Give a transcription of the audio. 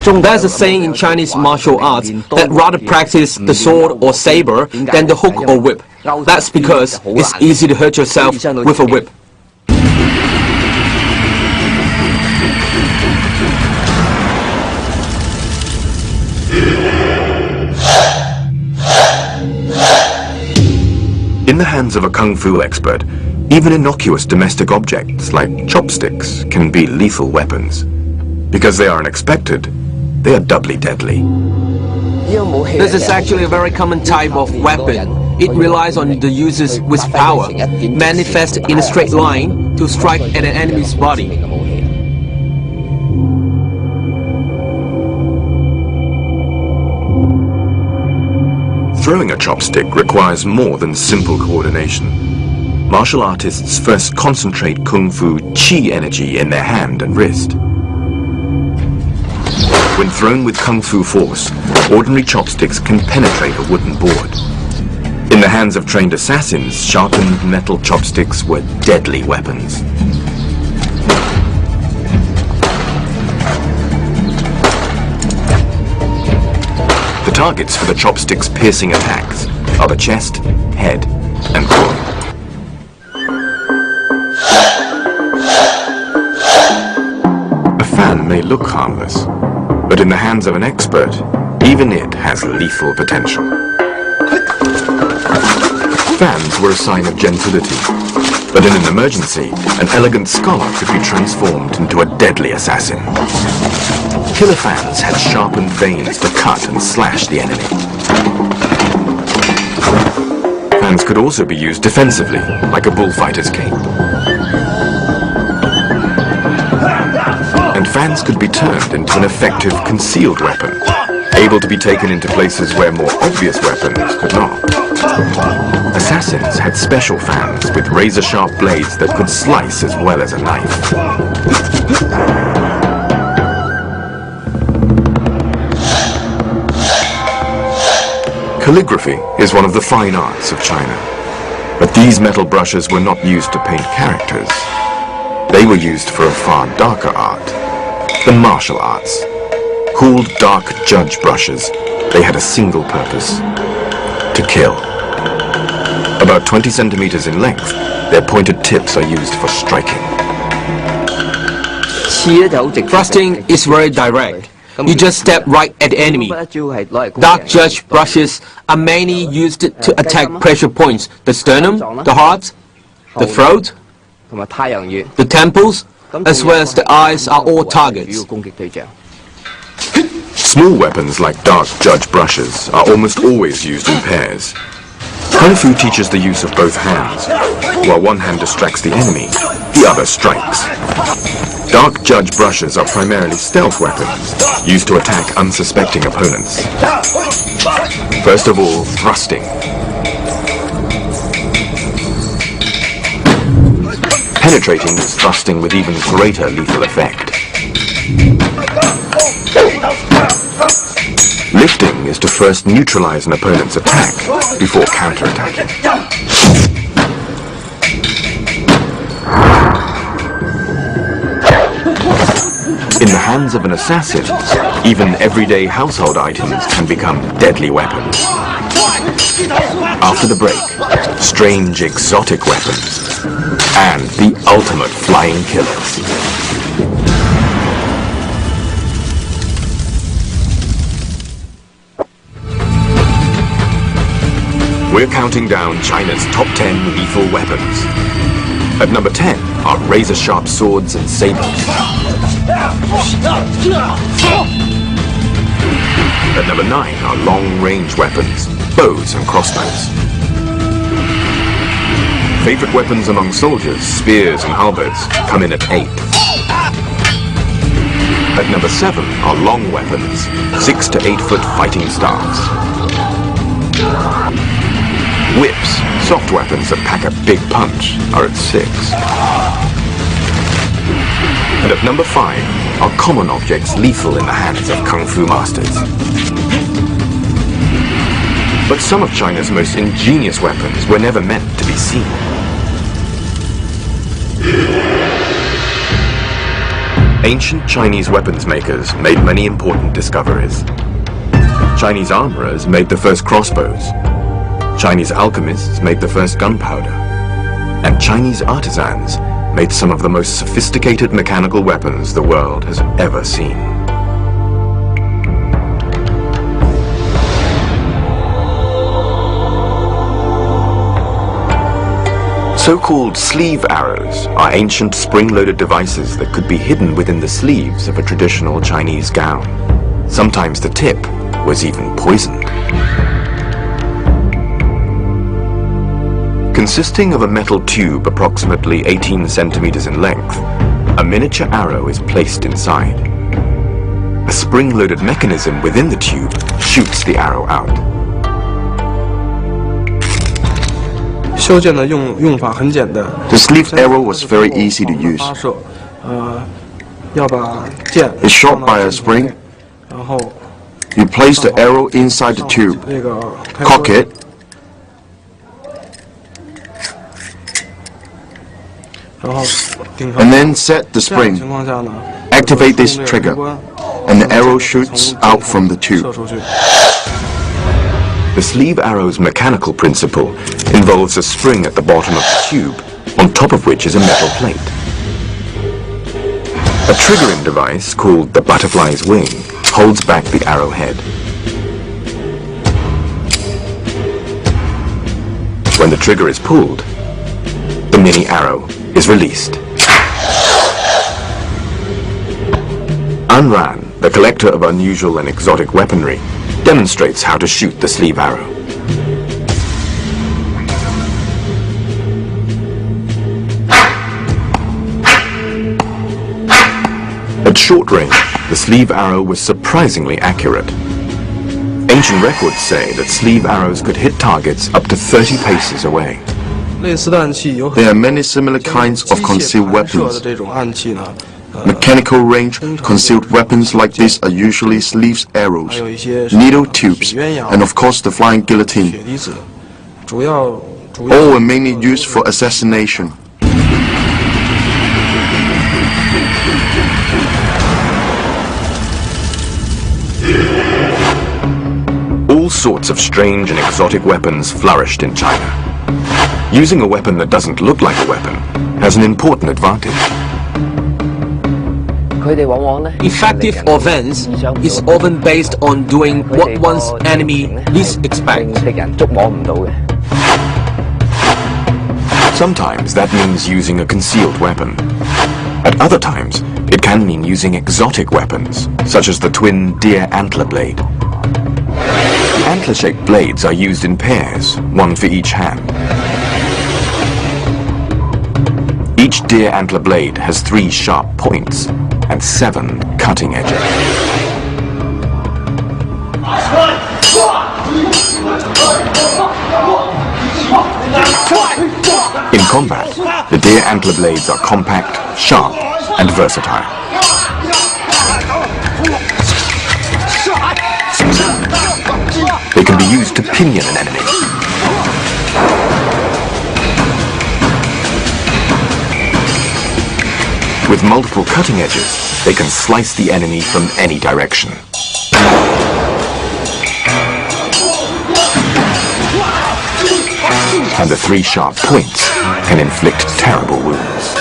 There's a saying in Chinese martial arts that rather practice the sword or saber than the hook or whip. That's because it's easy to hurt yourself with a whip. In the hands of a kung fu expert, even innocuous domestic objects like chopsticks can be lethal weapons. Because they are unexpected, they are doubly deadly. This is actually a very common type of weapon. It relies on the user's whisk power, manifest in a straight line, to strike at an enemy's body. Throwing a chopstick requires more than simple coordination. Martial artists first concentrate kung fu chi energy in their hand and wrist. When thrown with kung fu force, ordinary chopsticks can penetrate a wooden board. In the hands of trained assassins, sharpened metal chopsticks were deadly weapons. The targets for the chopstick's piercing attacks are the chest, head, and groin. A fan may look harmless, but in the hands of an expert, even it has lethal potential. Fans were a sign of gentility, but in an emergency, an elegant scholar could be transformed into a deadly assassin. Killer fans had sharpened veins to cut and slash the enemy. Fans could also be used defensively, like a bullfighter's cape. And fans could be turned into an effective concealed weapon, able to be taken into places where more obvious weapons could not. Assassins had special fans with razor-sharp blades that could slice as well as a knife. Calligraphy is one of the fine arts of China, but these metal brushes were not used to paint characters. They were used for a far darker art, the martial arts. Called dark judge brushes, they had a single purpose: to kill. About 20 centimeters in length, their pointed tips are used for striking. Thrusting is very direct. You just step right at the enemy. Dark judge brushes are mainly used to attack pressure points: the sternum, the heart, the throat, the temples, as well as the eyes are all targets. Small weapons like dark judge brushes are almost always used in pairs. Kung Fu teaches the use of both hands. While one hand distracts the enemy, the other strikes. Dark judge brushes are primarily stealth weapons, used to attack unsuspecting opponents. First of all, thrusting. Penetrating is thrusting with even greater lethal effect. Lifting is to first neutralize an opponent's attack before counterattacking. In the hands of an assassin, even everyday household items can become deadly weapons. After the break, strange exotic weapons, and the ultimate flying killers. We're counting down China's top 10 lethal weapons. At number 10 are razor-sharp swords and sabers. At number 9 are long-range weapons, bows and crossbows. Favorite weapons among soldiers, spears and halberds, come in at 8. At number 7 are long weapons, 6 to 8 foot fighting staffs. Whips, soft weapons that pack a big punch, are at 6. And at number 5 are common objects lethal in the hands of Kung Fu masters. But some of China's most ingenious weapons were never meant to be seen. Ancient Chinese weapons makers made many important discoveries. Chinese armorers made the first crossbows. Chinese alchemists made the first gunpowder. And Chinese artisans made some of the most sophisticated mechanical weapons the world has ever seen. So-called sleeve arrows are ancient spring-loaded devices that could be hidden within the sleeves of a traditional Chinese gown. Sometimes the tip was even poisoned. Consisting of a metal tube approximately 18 centimeters in length, a miniature arrow is placed inside. A spring-loaded mechanism within the tube shoots the arrow out. The sleeve arrow was very easy to use. It's shot by a spring. You place the arrow inside the tube, cock it, and then set the spring. Activate this trigger, and the arrow shoots out from the tube. The sleeve arrow's mechanical principle involves a spring at the bottom of the tube, on top of which is a metal plate. A triggering device called the butterfly's wing holds back the arrowhead. When the trigger is pulled, the mini arrow is released. Anran, the collector of unusual and exotic weaponry, demonstrates how to shoot the sleeve arrow. At short range, the sleeve arrow was surprisingly accurate. Ancient records say that sleeve arrows could hit targets up to 30 paces away. There are many similar kinds of concealed weapons. Mechanical range concealed weapons like this are usually sleeves arrows, needle tubes, and of course the flying guillotine. All were mainly used for assassination. All sorts of strange and exotic weapons flourished in China. Using a weapon that doesn't look like a weapon has an important advantage. Effective offense is often based on doing what one's enemy least expects. Sometimes that means using a concealed weapon. At other times, it can mean using exotic weapons, such as the twin deer antler blade. The antler-shaped blades are used in pairs, one for each hand. Each deer antler blade has 3 sharp points and 7 cutting edges. In combat, the deer antler blades are compact, sharp, and versatile. They can be used to pinion an enemy. With multiple cutting edges, they can slice the enemy from any direction. And the 3 sharp points can inflict terrible wounds.